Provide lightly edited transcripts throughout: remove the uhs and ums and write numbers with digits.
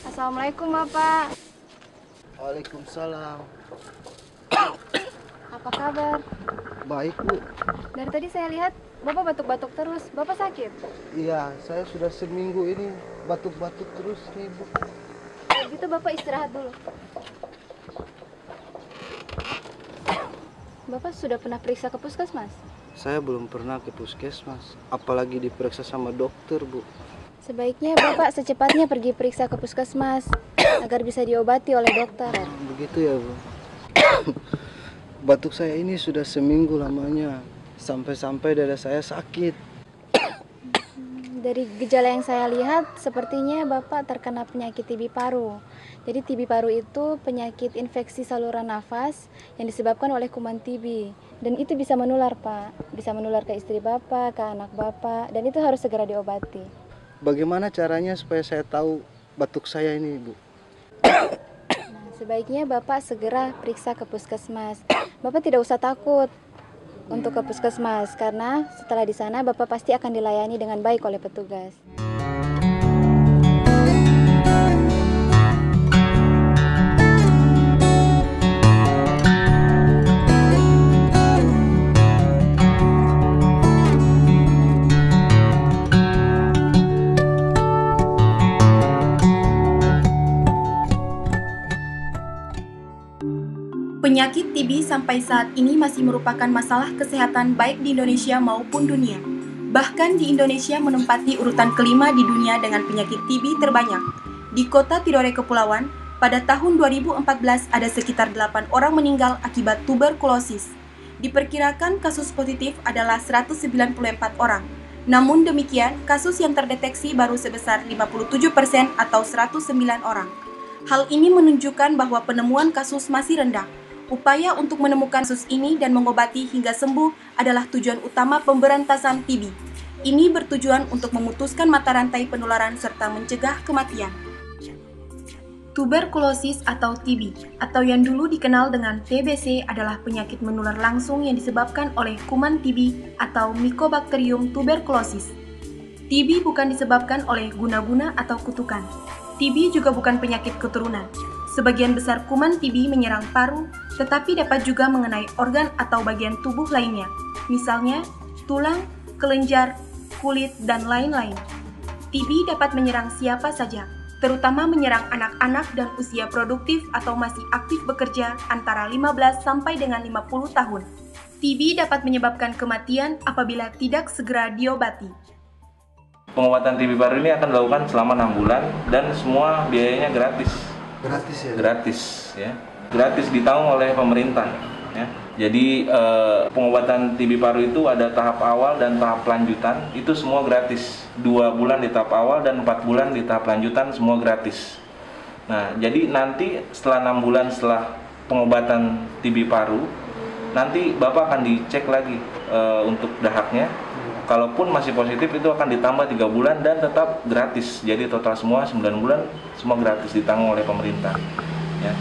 Assalamualaikum, Bapak. Waalaikumsalam. Apa kabar? Baik, Bu. Dari tadi saya lihat Bapak batuk-batuk terus. Bapak sakit? Iya, saya sudah seminggu ini batuk-batuk terus nih, Bu. Kalau gitu Bapak istirahat dulu. Bapak sudah pernah periksa ke puskesmas? Saya belum pernah ke puskesmas, apalagi diperiksa sama dokter, Bu. Sebaiknya Bapak secepatnya pergi periksa ke puskesmas agar bisa diobati oleh dokter. Begitu ya, Bu. Batuk saya ini sudah seminggu lamanya, sampai-sampai dada saya sakit. Dari gejala yang saya lihat, sepertinya Bapak terkena penyakit TB paru. Jadi TB paru itu penyakit infeksi saluran nafas yang disebabkan oleh kuman TB. Dan itu bisa menular, Pak. Bisa menular ke istri Bapak, ke anak Bapak, dan itu harus segera diobati. Bagaimana caranya supaya saya tahu batuk saya ini, Bu? Nah, sebaiknya Bapak segera periksa ke puskesmas. Bapak tidak usah takut untuk ke puskesmas, karena setelah di sana Bapak pasti akan dilayani dengan baik oleh petugas. Penyakit TB sampai saat ini masih merupakan masalah kesehatan baik di Indonesia maupun dunia. Bahkan di Indonesia menempati urutan kelima di dunia dengan penyakit TB terbanyak. Di kota Tidore Kepulauan, pada tahun 2014 ada sekitar 8 orang meninggal akibat tuberkulosis. Diperkirakan kasus positif adalah 194 orang. Namun demikian, kasus yang terdeteksi baru sebesar 57% atau 109 orang. Hal ini menunjukkan bahwa penemuan kasus masih rendah. Upaya untuk menemukan kasus ini dan mengobati hingga sembuh adalah tujuan utama pemberantasan TB. Ini bertujuan untuk memutuskan mata rantai penularan serta mencegah kematian. Tuberkulosis atau TB, atau yang dulu dikenal dengan TBC, adalah penyakit menular langsung yang disebabkan oleh kuman TB atau Mycobacterium tuberculosis. TB bukan disebabkan oleh guna-guna atau kutukan. TB juga bukan penyakit keturunan. Sebagian besar kuman TB menyerang paru, tetapi dapat juga mengenai organ atau bagian tubuh lainnya, misalnya tulang, kelenjar, kulit, dan lain-lain. TB dapat menyerang siapa saja, terutama menyerang anak-anak dan usia produktif atau masih aktif bekerja antara 15 sampai dengan 50 tahun. TB dapat menyebabkan kematian apabila tidak segera diobati. Pengobatan TB paru ini akan dilakukan selama 6 bulan dan semua biayanya gratis. Gratis ya? Gratis ya. Gratis ditanggung oleh pemerintah ya. Jadi pengobatan TB paru itu ada tahap awal dan tahap lanjutan, itu semua gratis. 2 bulan di tahap awal dan 4 bulan di tahap lanjutan semua gratis. Nah, jadi nanti setelah 6 bulan setelah pengobatan TB paru, nanti Bapak akan dicek lagi untuk dahaknya. Kalaupun masih positif itu akan ditambah 3 bulan dan tetap gratis. Jadi total semua 9 bulan semua gratis ditanggung oleh pemerintah. Ya.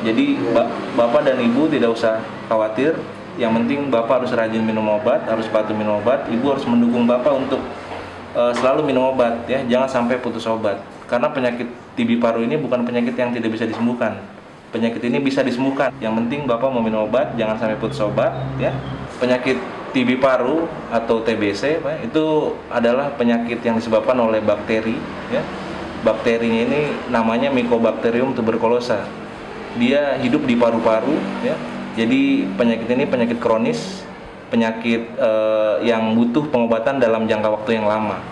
Jadi Bapak dan Ibu tidak usah khawatir. Yang penting Bapak harus rajin minum obat, harus patuh minum obat. Ibu harus mendukung Bapak untuk selalu minum obat ya. Jangan sampai putus obat. Karena penyakit TB paru ini bukan penyakit yang tidak bisa disembuhkan. Penyakit ini bisa disembuhkan. Yang penting Bapak mau minum obat, jangan sampai putus obat ya. Penyakit TB paru atau TBC itu adalah penyakit yang disebabkan oleh bakteri ya. Bakterinya ini namanya Mycobacterium tuberculosa. Dia hidup di paru-paru ya. Jadi penyakit ini penyakit kronis, penyakit yang butuh pengobatan dalam jangka waktu yang lama.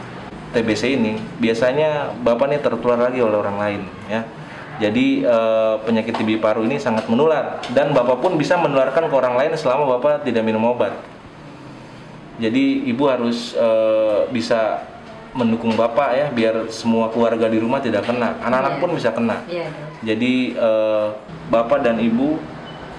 TBC ini biasanya Bapak nih tertular lagi oleh orang lain ya. Jadi penyakit TB paru ini sangat menular dan Bapak pun bisa menularkan ke orang lain selama Bapak tidak minum obat. Jadi Ibu harus bisa mendukung Bapak ya, biar semua keluarga di rumah tidak kena, anak-anak pun bisa kena. Jadi Bapak dan Ibu,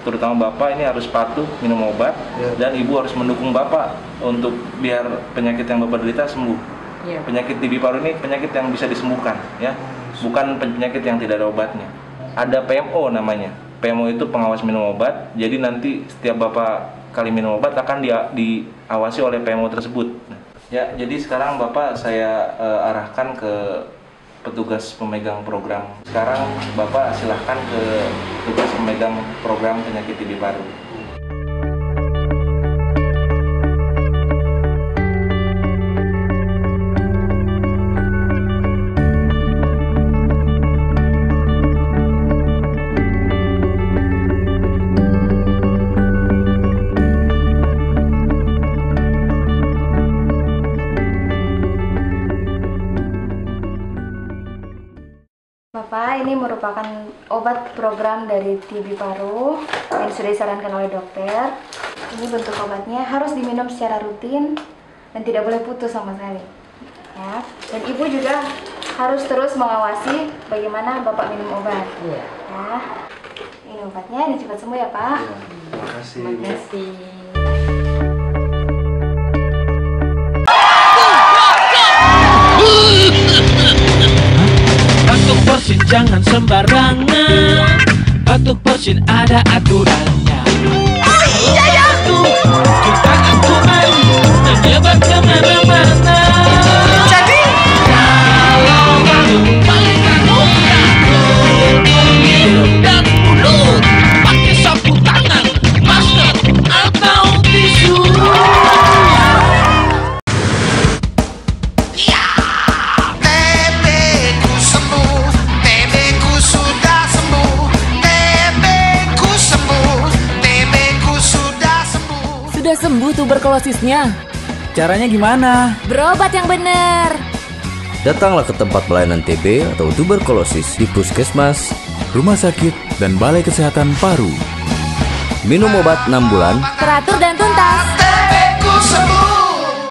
terutama Bapak ini harus patuh minum obat, dan Ibu harus mendukung Bapak untuk biar penyakit yang Bapak derita sembuh. Penyakit TB paru ini penyakit yang bisa disembuhkan ya, bukan penyakit yang tidak ada obatnya. Ada PMO namanya. PMO itu pengawas minum obat. Jadi nanti setiap Bapak kali minum obat akan diawasi oleh PMO tersebut. Ya, jadi sekarang Bapak saya arahkan ke petugas pemegang program. Sekarang Bapak silahkan ke petugas pemegang program penyakit TB paru. Bapak, ini merupakan obat program dari TB paru yang sudah disarankan oleh dokter. Ini bentuk obatnya, harus diminum secara rutin dan tidak boleh putus sama sekali. Ya. Dan Ibu juga harus terus mengawasi bagaimana Bapak minum obat. Ya. Ini obatnya, ini cepat sembuh ya Pak. Terima kasih. Terima kasih. Batuk bersin jangan sembarangan. Batuk bersin ada aturannya. Batuk cuci tangan tunai menyebar kemana-mana. Jadi kalau batuk palingkan muka, hidung dan mulut, pakai sapu tangan, masker atau tisu. Sudah sembuh tuberkulosisnya. Caranya gimana? Berobat yang benar. Datanglah ke tempat pelayanan TB atau tuberkulosis di puskesmas, Rumah sakit dan Balai Kesehatan Paru. minum obat 6 bulan, Teratur dan tuntas. TB ku sembuh.